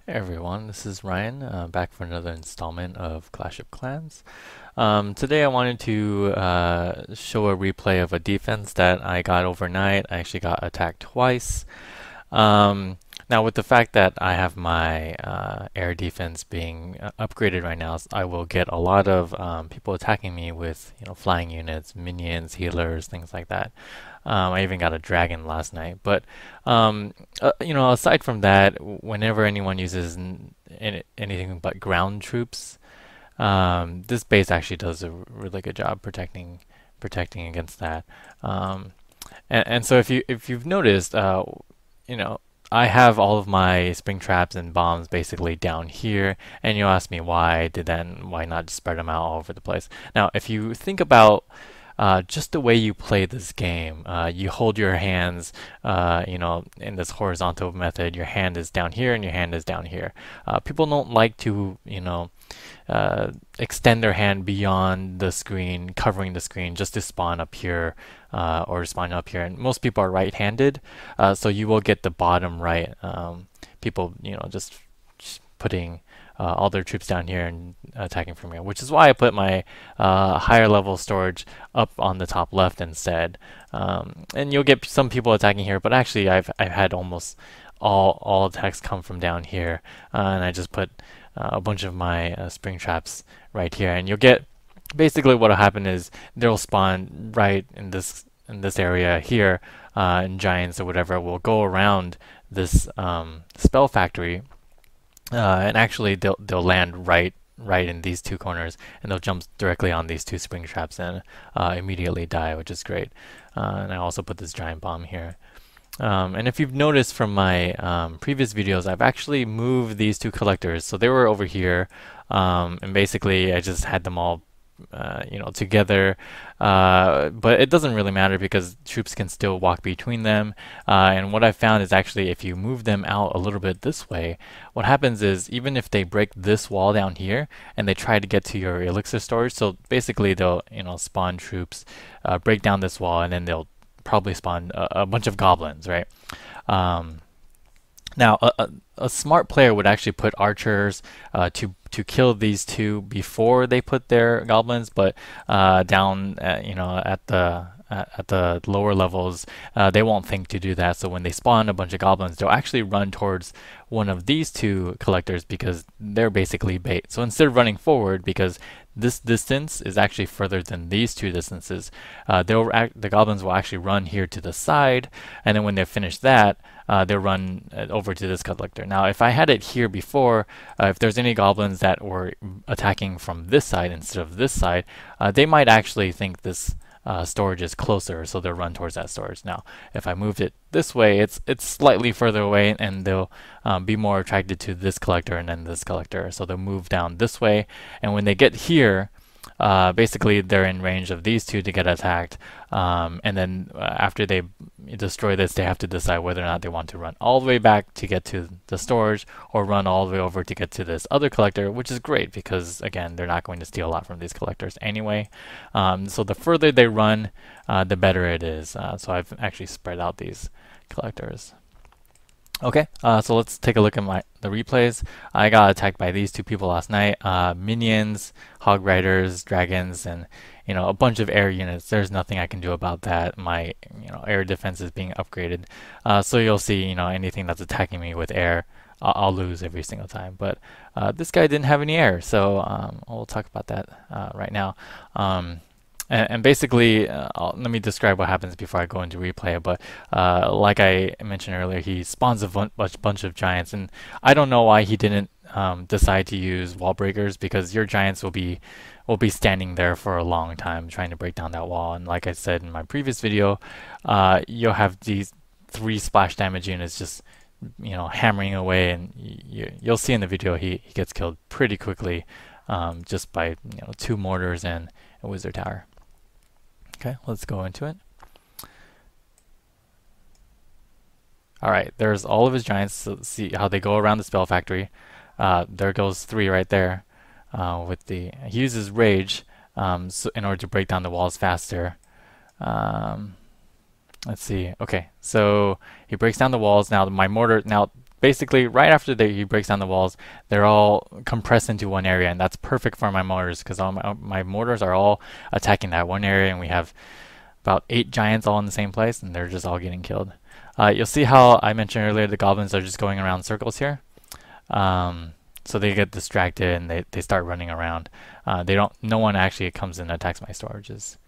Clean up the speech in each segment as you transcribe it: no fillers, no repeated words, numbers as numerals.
Hey everyone, this is Ryan, back for another installment of Clash of Clans. Today I wanted to show a replay of a defense that I got overnight. I actually got attacked twice. Um, Now, with the fact that I have my air defense being upgraded right now, I will get a lot of people attacking me with flying units, minions, healers, things like that. I even got a dragon last night. But aside from that, whenever anyone uses anything but ground troops, this base actually does a really good job protecting against that. Um, and so if you've noticed, you know, I have all of my spring traps and bombs basically down here, and you'll ask me why I did that and why not just spread them out all over the place. Now, if you think about just the way you play this game, you hold your hands, in this horizontal method. Your hand is down here and your hand is down here. People don't like to, extend their hand beyond the screen, covering the screen, just to spawn up here or spawn up here. And most people are right-handed, so you will get the bottom right. People, just putting all their troops down here and attacking from here, which is why I put my higher level storage up on the top left instead. And you'll get some people attacking here, but actually I've had almost all attacks come from down here, and I just put a bunch of my spring traps right here, and you'll get basically what'll happen is they'll spawn right in this area here, and giants or whatever will go around this spell factory. And actually, they'll land right in these two corners, and they'll jump directly on these two spring traps and immediately die, which is great. And I also put this giant bomb here. And if you've noticed from my previous videos, I've actually moved these two collectors. So they were over here, and basically I just had them all together, but it doesn't really matter because troops can still walk between them. And what I found is actually if you move them out a little bit this way, what happens is even if they break this wall down here and they try to get to your elixir storage, so basically they'll spawn troops, break down this wall, and then they'll probably spawn a bunch of goblins, right? Now, a smart player would actually put archers to kill these two before they put their goblins, but down at the lower levels, they won't think to do that. So when they spawn a bunch of goblins, they'll actually run towards one of these two collectors because they're basically bait. So instead of running forward, because this distance is actually further than these two distances, the goblins will actually run here to the side, and then when they finish that, they'll run over to this collector. Now, if I had it here before, if there's any goblins that were attacking from this side instead of this side, they might actually think this storage is closer, so they'll run towards that storage. Now, if I moved it this way, it's slightly further away, and they'll be more attracted to this collector and then this collector. So they'll move down this way, and when they get here, basically they're in range of these two to get attacked. And then after they destroy this, they have to decide whether or not they want to run all the way back to get to the storage or run all the way over to get to this other collector, which is great because, again, they're not going to steal a lot from these collectors anyway. So the further they run, the better it is. So I've actually spread out these collectors. Okay, so let's take a look at the replays. I got attacked by these two people last night. Minions, hog riders, dragons, and a bunch of air units. There's nothing I can do about that. My air defense is being upgraded. So you'll see anything that's attacking me with air, I'll lose every single time. But this guy didn't have any air, so we'll talk about that right now. And basically, let me describe what happens before I go into replay. But like I mentioned earlier, he spawns a bunch of giants, and I don't know why he didn't decide to use wall breakers, because your giants will be standing there for a long time trying to break down that wall. And like I said in my previous video, you'll have these 3 splash damage units just hammering away, and you'll see in the video he gets killed pretty quickly just by 2 mortars and a wizard tower. Okay, let's go into it. Alright, there's all of his giants. So let's see how they go around the spell factory. There goes 3 right there. He uses rage so in order to break down the walls faster. Let's see. Okay, so he breaks down the walls. Now my mortar. Now basically right after he breaks down the walls, they're all compressed into one area, and that's perfect for my mortars because all my mortars are all attacking that one area, and we have about 8 giants all in the same place, and they're just all getting killed. You'll see how I mentioned earlier the goblins are just going around circles here. So they get distracted and they start running around. No one actually comes and attacks my storages.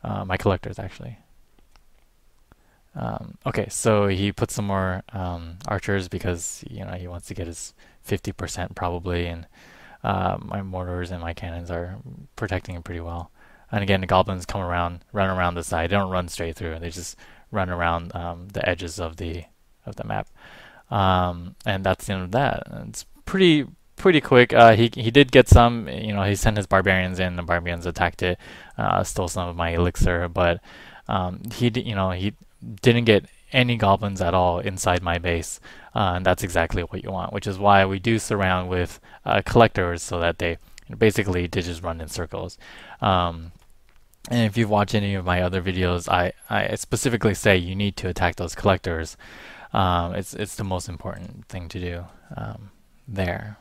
My collectors actually. Okay, so he puts some more archers because he wants to get his 50% probably, and my mortars and my cannons are protecting him pretty well. And again, the goblins come around, run around the side. They don't run straight through. They just run around the edges of the map. And that's the end of that. It's pretty quick. He did get some. He sent his barbarians in. The barbarians attacked it, stole some of my elixir, but he didn't get any goblins at all inside my base, and that's exactly what you want. Which is why we do surround with collectors so that they basically just run in circles. And if you've watched any of my other videos, I specifically say you need to attack those collectors. It's the most important thing to do there.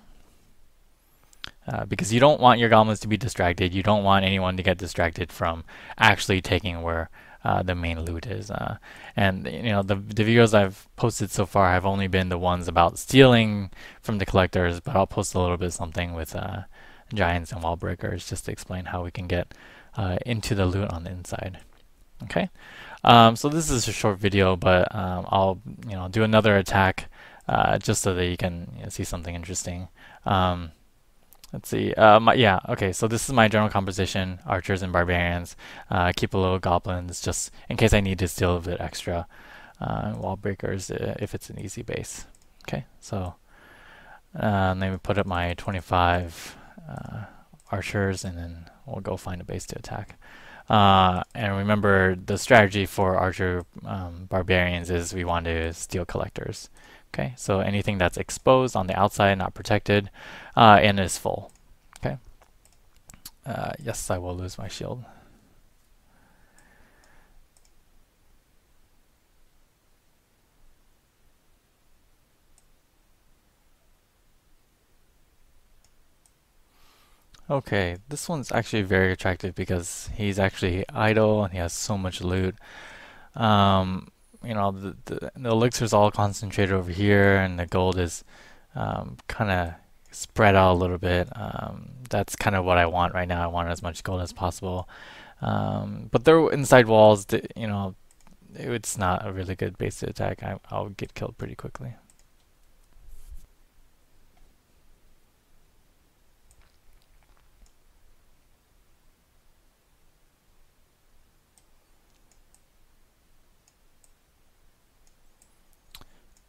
Because you don't want your goblins to be distracted. You don't want anyone to get distracted from actually taking where the main loot is. And the videos I've posted so far have only been the ones about stealing from the collectors, but I'll post a little bit something with giants and wall breakers just to explain how we can get into the loot on the inside. Okay, so this is a short video, but I'll do another attack just so that you can see something interesting. Let's see. Okay, so this is my general composition: archers and barbarians. Keep a little goblins just in case I need to steal a bit extra. Wall breakers if it's an easy base. Okay, so let me put up my 25 archers, and then we'll go find a base to attack. And remember, the strategy for archer barbarians is we want to steal collectors. Okay, so anything that's exposed on the outside, not protected, and is full. Okay. Yes, I will lose my shield. Okay, this one's actually very attractive because he's actually idle and he has so much loot. The elixir's all concentrated over here, and the gold is kind of spread out a little bit. That's kind of what I want right now. I want as much gold as possible. But they're inside walls. It's not a really good base to attack. I'll get killed pretty quickly.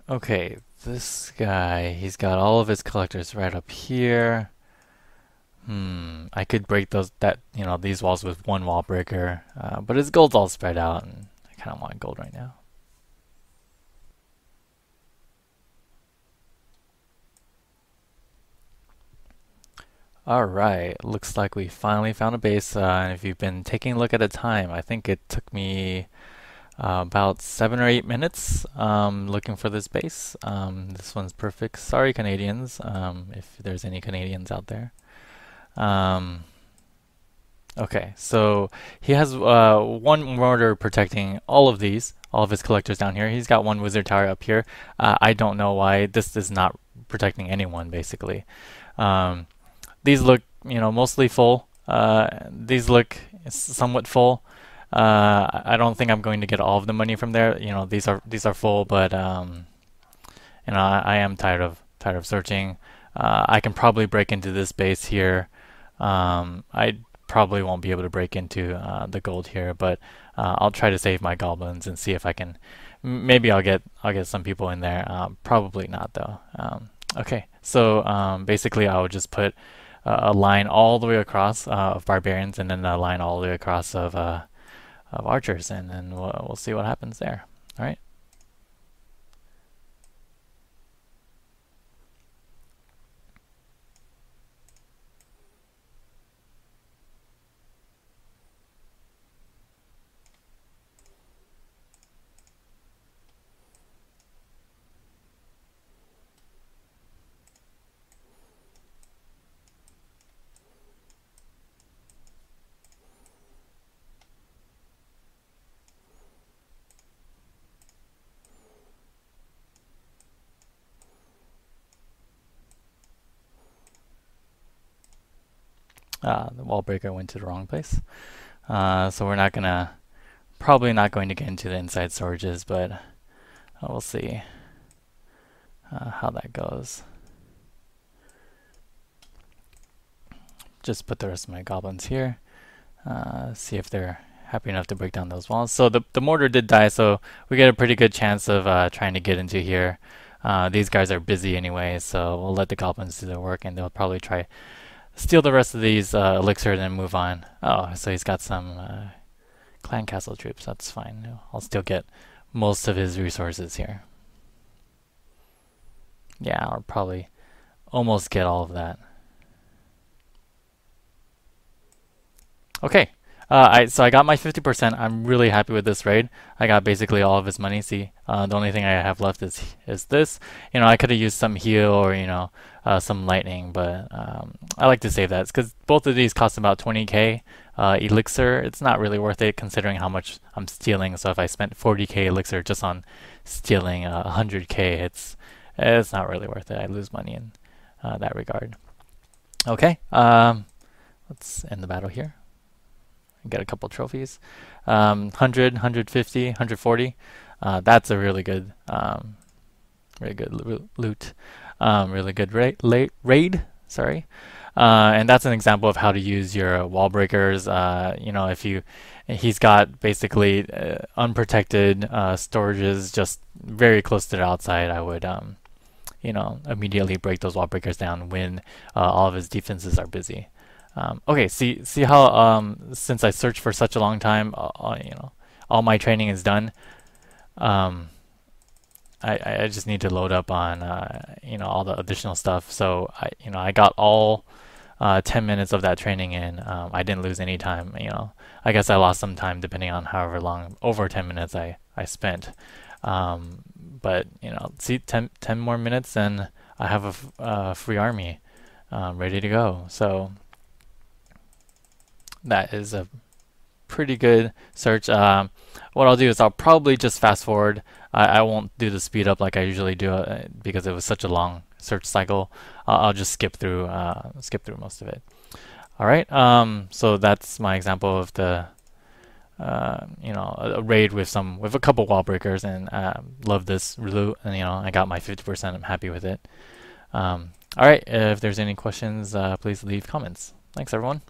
Okay, this guy, he's got all of his collectors right up here. I could break these walls with one wall breaker, but his gold's all spread out, and I kind of want gold right now. Alright, looks like we finally found a base, and if you've been taking a look at the time, I think it took me about 7 or 8 minutes looking for this base. This one's perfect. Sorry, Canadians, if there's any Canadians out there. Okay, so he has one mortar protecting all of his collectors down here. He's got one wizard tower up here. I don't know why this is not protecting anyone, basically. These look, mostly full. These look somewhat full. I don't think I'm going to get all of the money from there. These are full, but I am tired of searching. I can probably break into this base here. I probably won't be able to break into the gold here, but I'll try to save my goblins and see if I can. Maybe I'll get some people in there. Probably not though. Okay, so basically I would just put a line all the way across of barbarians, and then a line all the way across of archers, and then we'll see what happens there. All right. The wall breaker went to the wrong place. So we're probably not going to get into the inside storages, but we'll see how that goes. Just put the rest of my goblins here. See if they're happy enough to break down those walls. So the mortar did die, so we get a pretty good chance of trying to get into here. These guys are busy anyway, so we'll let the goblins do their work, and they'll probably try steal the rest of these elixir and then move on. Oh, so he's got some clan castle troops. That's fine. I'll still get most of his resources here. Yeah, I'll probably almost get all of that. Okay. So I got my 50%. I'm really happy with this raid. I got basically all of his money. See, the only thing I have left is this. You know, I could have used some heal or some lightning, but I like to save that because both of these cost about 20k elixir. It's not really worth it considering how much I'm stealing. So if I spent 40k elixir just on stealing 100k, it's not really worth it. I lose money in that regard. Okay, let's end the battle here. Get a couple trophies. 100, 150, 140. That's a really good loot. Really good raid. Sorry. And that's an example of how to use your wall breakers. He's got basically unprotected storages just very close to the outside. I would immediately break those wall breakers down when all of his defenses are busy. Okay, see how since I searched for such a long time, all my training is done. I just need to load up on all the additional stuff. So I got all 10 minutes of that training in. I didn't lose any time. I guess I lost some time depending on however long over 10 minutes I spent. But see, 10 more minutes and I have a free army ready to go. So that is a pretty good search. What I'll do is I'll probably just fast forward. I won't do the speed up like I usually do because it was such a long search cycle. I'll just skip through most of it. All right. So that's my example of the a raid with a couple wall breakers, and love this loot. And I got my 50%. I'm happy with it. All right. If there's any questions, please leave comments. Thanks, everyone.